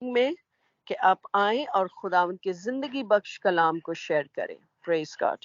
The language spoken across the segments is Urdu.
میں کہ آپ آئیں اور خداوند کے زندگی بخش کلام کو شیئر کریں. پریز گاڈ.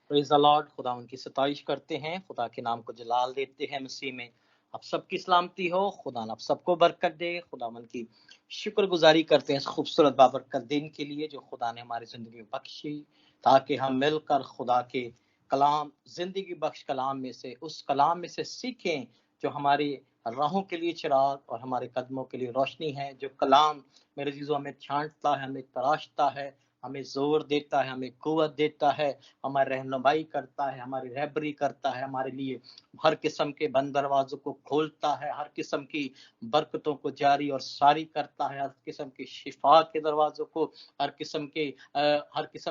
پریز دی لارڈ. خدا ان کی ستائش کرتے ہیں، خدا کے نام کو جلال دیتے ہیں مسیح میں. آپ سب کی سلامتی ہو، خدا آپ سب کو برکت دے. خدا ان کی شکر گزاری کرتے ہیں اس خوبصورت بابرکت دن کے لیے جو خدا نے ہماری زندگی میں بخشی، تاکہ ہم مل کر خدا کے کلام، زندگی بخش کلام میں سے، اس کلام میں سے سیکھیں جو ہماری راہوں کے لیے چراغ اور ہمارے قدموں کے لیے روشنی ہے. جو کلام میرے عزیزو ہمیں چھانٹتا ہے، ہمیں تراشتا ہے، ہمیں زور دیتا ہے، ہمیں قوت دیتا ہے، ہماری رہنمائی کرتا ہے، ہماری رہبری کرتا ہے، ہمارے لیے ہر قسم کے بند دروازوں کو کھولتا ہے، ہر قسم کی برکتوں کو جاری اور ساری کرتا ہے، ہر قسم کی شفا کے دروازوں کو، ہر قسم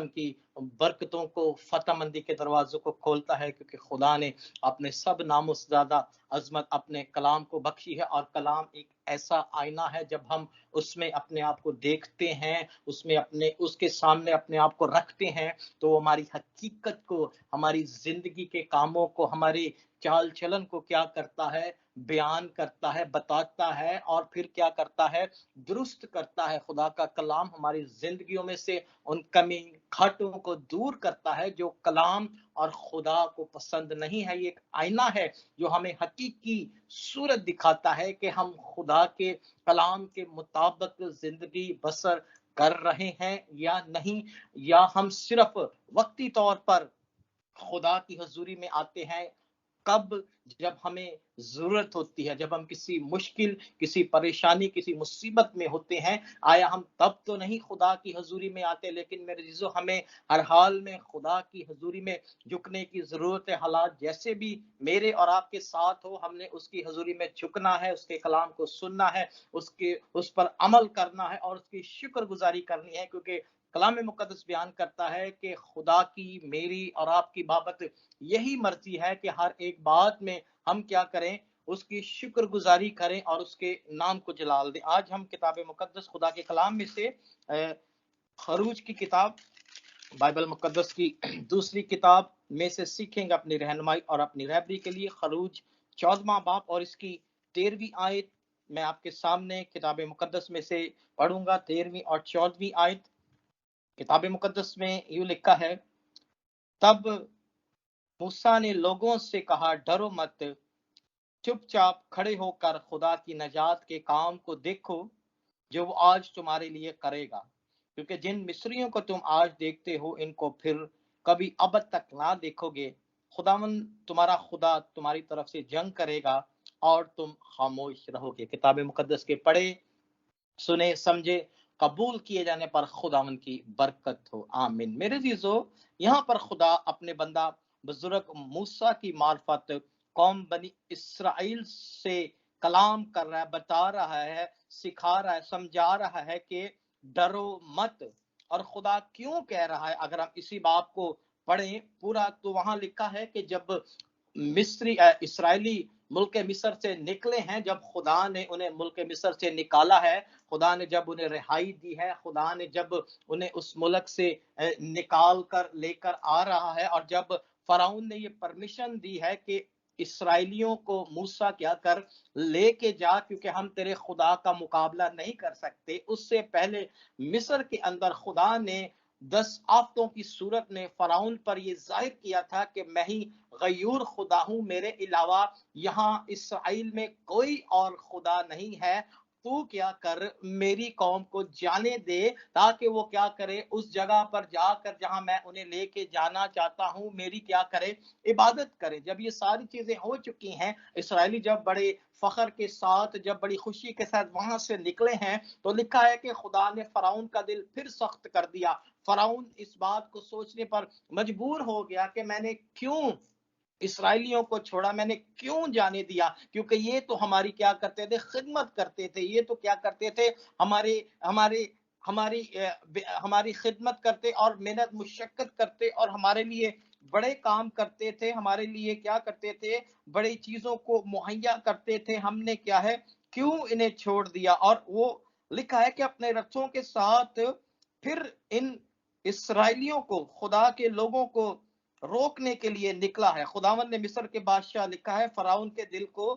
کی برکتوں کو، فتح مندی کے دروازوں کو کھولتا ہے، کیونکہ خدا نے اپنے سب ناموں سے زیادہ عظمت اپنے کلام کو بخشی ہے. اور کلام ایک ایسا آئینہ ہے، جب ہم اس میں اپنے آپ کو دیکھتے ہیں، اس کے سامنے اپنے آپ کو رکھتے ہیں، تو وہ ہماری حقیقت کو، ہماری زندگی کے کاموں کو، ہماری چال چلن کو کیا کرتا ہے؟ بیان کرتا ہے، بتاتا ہے، اور پھر کیا کرتا ہے؟ درست کرتا ہے. خدا کا کلام ہماری زندگیوں میں سے ان کمی کھاٹوں کو دور کرتا ہے جو کلام اور خدا کو پسند نہیں ہے. یہ ایک آئینہ ہے جو ہمیں حقیقی صورت دکھاتا ہے کہ ہم خدا کے کلام کے مطابق زندگی بسر کر رہے ہیں یا نہیں، یا ہم صرف وقتی طور پر خدا کی حضوری میں آتے ہیں کب؟ جب ہمیں ضرورت ہوتی ہے، جب ہم کسی مشکل، کسی پریشانی، کسی مصیبت میں ہوتے ہیں. آیا ہم تب تو نہیں خدا کی حضوری میں آتے؟ لیکن میرے عزیزو، ہمیں ہر حال میں خدا کی حضوری میں جھکنے کی ضرورت ہے. حالات جیسے بھی میرے اور آپ کے ساتھ ہو، ہم نے اس کی حضوری میں جھکنا ہے، اس کے کلام کو سننا ہے، اس پر عمل کرنا ہے اور اس کی شکر گزاری کرنی ہے. کیونکہ کلام مقدس بیان کرتا ہے کہ خدا کی، میری اور آپ کی بابت یہی مرضی ہے کہ ہر ایک بات میں ہم کیا کریں؟ اس کی شکر گزاری کریں اور اس کے نام کو جلال دیں. آج ہم کتاب مقدس، خدا کے کلام میں سے خروج کی کتاب، بائبل مقدس کی دوسری کتاب میں سے سیکھیں گے اپنی رہنمائی اور اپنی رہبری کے لیے. خروج 14واں باب اور اس کی 13ویں آیت میں آپ کے سامنے کتاب مقدس میں سے پڑھوں گا. 13ویں اور 14ویں آیت کتاب مقدس میں یوں لکھا ہے: تب موسیٰ نے لوگوں سے کہا، ڈرو مت، چپ چاپ کھڑے ہو کر خدا کی نجات کے کام کو دیکھو جو وہ آج تمہارے لیے کرے گا. کیونکہ جن مصریوں کو تم آج دیکھتے ہو، ان کو پھر کبھی ابد تک نہ دیکھو گے. خداوند تمہارا خدا تمہاری طرف سے جنگ کرے گا اور تم خاموش رہو گے. کتاب مقدس کے پڑھے، سنے، سمجھے، قبول کیے جانے پر خداوند کی برکت ہو. آمین. میرے عزیزو، یہاں پر خدا اپنے بندہ بزرگ موسیٰ کی معرفت قوم بنی اسرائیل سے کلام کر رہا ہے، بتا رہا ہے، سکھا رہا ہے، سمجھا رہا ہے کہ ڈرو مت. اور خدا کیوں کہہ رہا ہے؟ اگر ہم اسی باب کو پڑھیں پورا تو وہاں لکھا ہے کہ جب اسرائیلی ملک مصر سے نکلے ہیں، جب خدا نے انہیں ملک مصر سے نکالا ہے، خدا نے جب انہیں رہائی دی ہے، خدا نے جب انہیں اس ملک سے نکال کر لے کر آ رہا ہے، اور جب فرعون نے یہ پرمیشن دی ہے کہ اسرائیلیوں کو موسیٰ کیا کر لے کے جا، کیونکہ ہم تیرے خدا کا مقابلہ نہیں کر سکتے. اس سے پہلے مصر کے اندر خدا نے 10 آفتوں کی صورت میں فرعون پر یہ ظاہر کیا تھا کہ میں ہی غیور خدا ہوں، میرے علاوہ یہاں اسرائیل میں کوئی اور خدا نہیں ہے. تو کیا کر میری قوم کو جانے دے، تاکہ وہ کیا کرے؟ اس جگہ پر جا کر جہاں میں انہیں لے کے جانا چاہتا ہوں، میری کیا کرے؟ عبادت کرے. جب یہ ساری چیزیں ہو چکی ہیں، اسرائیلی جب بڑے فخر کے ساتھ، جب بڑی خوشی کے ساتھ وہاں سے نکلے ہیں، تو لکھا ہے کہ خدا نے فرعون کا دل پھر سخت کر دیا. فرعون اس بات کو سوچنے پر مجبور ہو گیا کہ میں نے کیوں اسرائیلیوں کو چھوڑا، میں نے کیوں جانے دیا؟ کیونکہ یہ تو ہماری کیا کرتے تھے؟ خدمت کرتے تھے. یہ تو کیا کرتے تھے؟ ہماری خدمت کرتے اور محنت مشقت کرتے اور ہمارے لیے بڑے کام کرتے تھے، ہمارے لیے کیا کرتے تھے؟ بڑی چیزوں کو مہیا کرتے تھے. ہم نے کیا ہے؟ کیوں انہیں چھوڑ دیا؟ اور وہ لکھا ہے کہ اپنے رتھوں کے ساتھ پھر ان اسرائیلیوں کو، خدا کے لوگوں کو روکنے کے لیے نکلا ہے. خداوند نے مصر کے بادشاہ، لکھا ہے، فرعون کے دل کو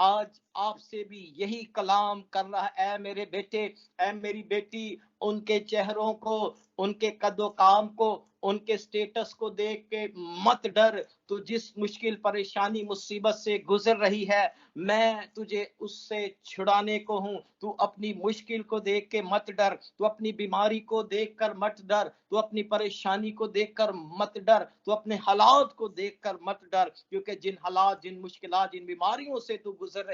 آج آپ سے بھی یہی کلام کر رہا ہے، اے میرے بیٹے، اے میری بیٹی، ان کے چہروں کو، ان کے قد و کام کو، ان کے سٹیٹس کو دیکھ کے مت ڈر۔ تو جس مشکل پریشانی مصیبت سے گزر رہی ہے، میں تجھے اس سے چھڑانے کو ہوں۔ تو اپنی مشکل کو دیکھ کے مت ڈر، تو اپنی بیماری کو دیکھ کر مت ڈر، تو اپنی پریشانی کو دیکھ کر مت ڈر، تو اپنے حالات کو دیکھ کر مت ڈر، کیونکہ جن حالات، جن مشکلات، جن بیماریوں سے تو گزر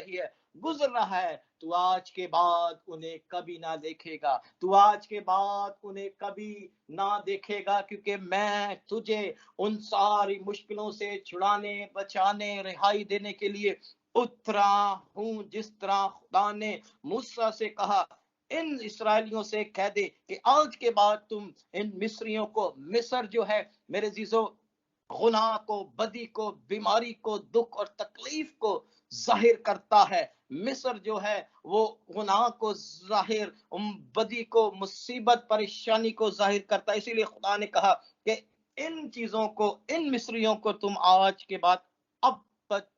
رہا ہے، تو آج کے بعد انہیں کبھی نہ دیکھے گا، تو آج کے بعد انہیں کبھی نہ دیکھے گا، کیونکہ میں تجھے ان ساری مشکلوں سے چھڑانے، بچانے، رہائی دینے کے لیے اترا ہوں۔ جس طرح خدا نے موسیٰ سے کہا، ان اسرائیلیوں سے کہہ دے کہ آج کے بعد تم ان مصریوں کو، مصر جو ہے میرے عزیزو گناہ کو، بدی کو، بیماری کو، دکھ اور تکلیف کو ظاہر کرتا ہے، مصر جو ہے وہ گناہ کو ظاہر، بدی کو، مصیبت، پریشانی کو ظاہر کرتا ہے۔ اسی لیے خدا نے کہا کہ ان چیزوں کو، ان مصریوں کو تم آج کے بعد اب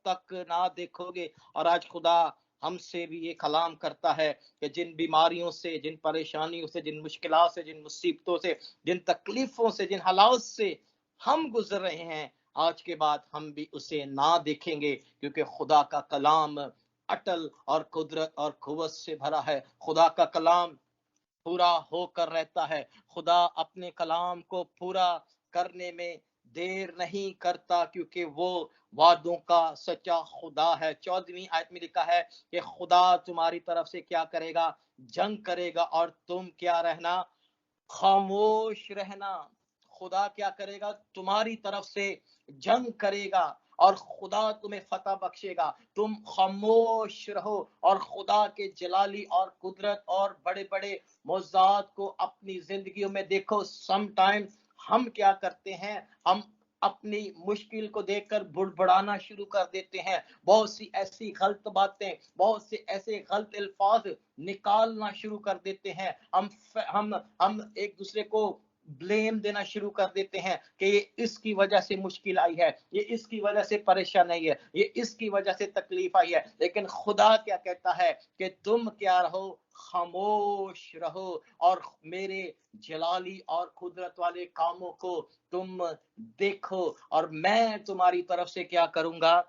تک نہ دیکھو گے۔ اور آج خدا ہم سے بھی یہ کلام کرتا ہے کہ جن بیماریوں سے، جن پریشانیوں سے، جن مشکلات سے، جن مصیبتوں سے، جن تکلیفوں سے، جن حالات سے ہم گزر رہے ہیں، آج کے بعد ہم بھی اسے نہ دیکھیں گے، کیونکہ خدا کا کلام اٹل اور قدرت اور قوت سے بھرا ہے۔ خدا کا کلام پورا ہو کر رہتا ہے۔ خدا اپنے کلام کو پورا کرنے میں دیر نہیں کرتا، کیونکہ وہ وعدوں کا سچا خدا ہے۔ 14ویں آیت میں لکھا ہے کہ خدا تمہاری طرف سے کیا کرے گا؟ جنگ کرے گا، اور تم کیا رہنا؟ خاموش رہنا۔ خدا کیا کرے گا؟ تمہاری طرف سے جنگ کرے گا، اور خدا تمہیں فتح بخشے گا۔ تم خاموش رہو اور خدا کے جلالی اور قدرت اور بڑے بڑے معجزات کو اپنی زندگیوں میں دیکھو۔ سم ٹائم ہم کیا کرتے ہیں؟ ہم اپنی مشکل کو دیکھ کر بڑبڑانا شروع کر دیتے ہیں، بہت سی ایسی غلط باتیں، بہت سے ایسے غلط الفاظ نکالنا شروع کر دیتے ہیں۔ ہم ایک دوسرے کو بلیم دینا شروع کر دیتے ہیں کہ یہ اس کی وجہ سے مشکل آئی ہے، یہ اس کی وجہ سے پریشان آئی ہے، یہ اس کی وجہ سے تکلیف آئی ہے۔ لیکن خدا کیا کہتا ہے کہ تم کیا رہو؟ خاموش رہو، اور میرے جلالی اور قدرت والے کاموں کو تم دیکھو، اور میں تمہاری طرف سے کیا کروں گا؟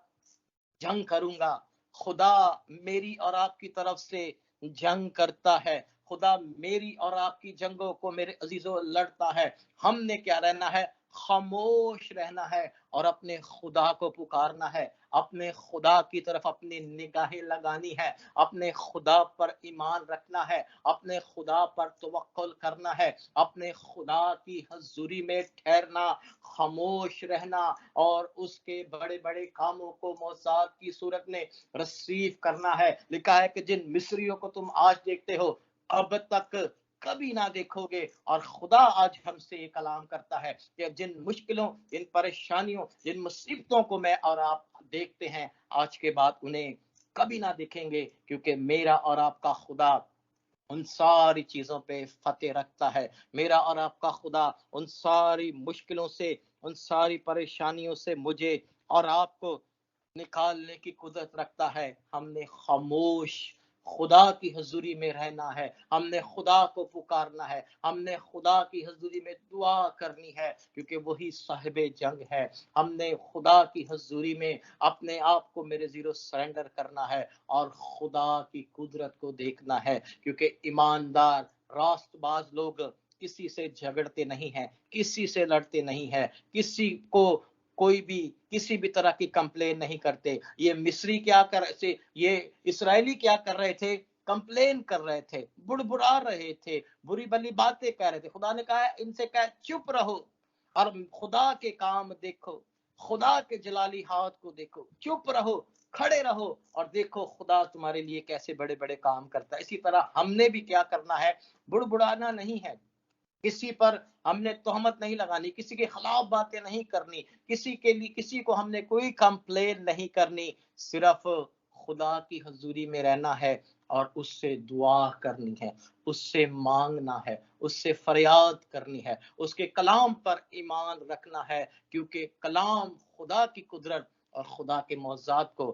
جنگ کروں گا۔ خدا میری اور آپ کی طرف سے جنگ کرتا ہے۔ خدا میری اور آپ کی جنگوں کو میرے عزیزوں لڑتا ہے۔ ہم نے کیا رہنا ہے؟ خاموش رہنا ہے، اور اپنے خدا کو پکارنا ہے، اپنے خدا کی طرف اپنی نگاہیں لگانی ہے، اپنے خدا پر ایمان رکھنا ہے، اپنے خدا پر توکل کرنا ہے، اپنے خدا کی حضوری میں ٹھہرنا، خاموش رہنا، اور اس کے بڑے بڑے کاموں کو معجزات کی صورت میں ریسیو کرنا ہے۔ لکھا ہے کہ جن مصریوں کو تم آج دیکھتے ہو، اب تک کبھی نہ دیکھو گے۔ اور خدا آج ہم سے یہ کلام کرتا ہے کہ جن مشکلوں، جن پریشانیوں، جن مصیبتوں کو میں اور آپ دیکھتے ہیں، آج کے بعد انہیں کبھی نہ دیکھیں گے، کیونکہ میرا اور آپ کا خدا ان ساری چیزوں پہ فتح رکھتا ہے۔ میرا اور آپ کا خدا ان ساری مشکلوں سے، ان ساری پریشانیوں سے مجھے اور آپ کو نکالنے کی قدرت رکھتا ہے۔ ہم نے خاموش خدا کی حضوری میں رہنا ہے، ہم نے خدا کو پکارنا ہے، ہم نے خدا کی حضوری میں دعا کرنی ہے، کیونکہ وہی صاحب جنگ ہے۔ ہم نے خدا کی حضوری میں اپنے آپ کو میرے زیرو سرنڈر کرنا ہے، اور خدا کی قدرت کو دیکھنا ہے، کیونکہ ایماندار راست باز لوگ کسی سے جھگڑتے نہیں ہیں، کسی سے لڑتے نہیں ہیں، کسی کو کوئی بھی کسی بھی طرح کی کمپلین نہیں کرتے۔ یہ مصری کیا کر رہے تھے؟ یہ اسرائیلی کیا کر رہے تھے؟ کمپلین کر رہے تھے، بڑبڑا رہے تھے، بری بلی باتیں کہہ رہے تھے۔ خدا نے کہا ان سے کہا چپ رہو، اور خدا کے کام دیکھو، خدا کے جلالی ہاتھ کو دیکھو، چپ رہو، کھڑے رہو، اور دیکھو خدا تمہارے لیے کیسے بڑے بڑے کام کرتا ہے۔ اسی طرح ہم نے بھی کیا کرنا ہے؟ بڑبڑانا نہیں ہے، کسی پر ہم نے تہمت نہیں لگانی، کسی کے خلاف باتیں نہیں کرنی، کسی کے لیے کسی کو ہم نے کوئی کمپلین نہیں کرنی، صرف خدا کی حضوری میں رہنا ہے، اور اس سے دعا کرنی ہے، اس سے مانگنا ہے، اس سے فریاد کرنی ہے، اس کے کلام پر ایمان رکھنا ہے، کیونکہ کلام خدا کی قدرت اور خدا کے معجزات کو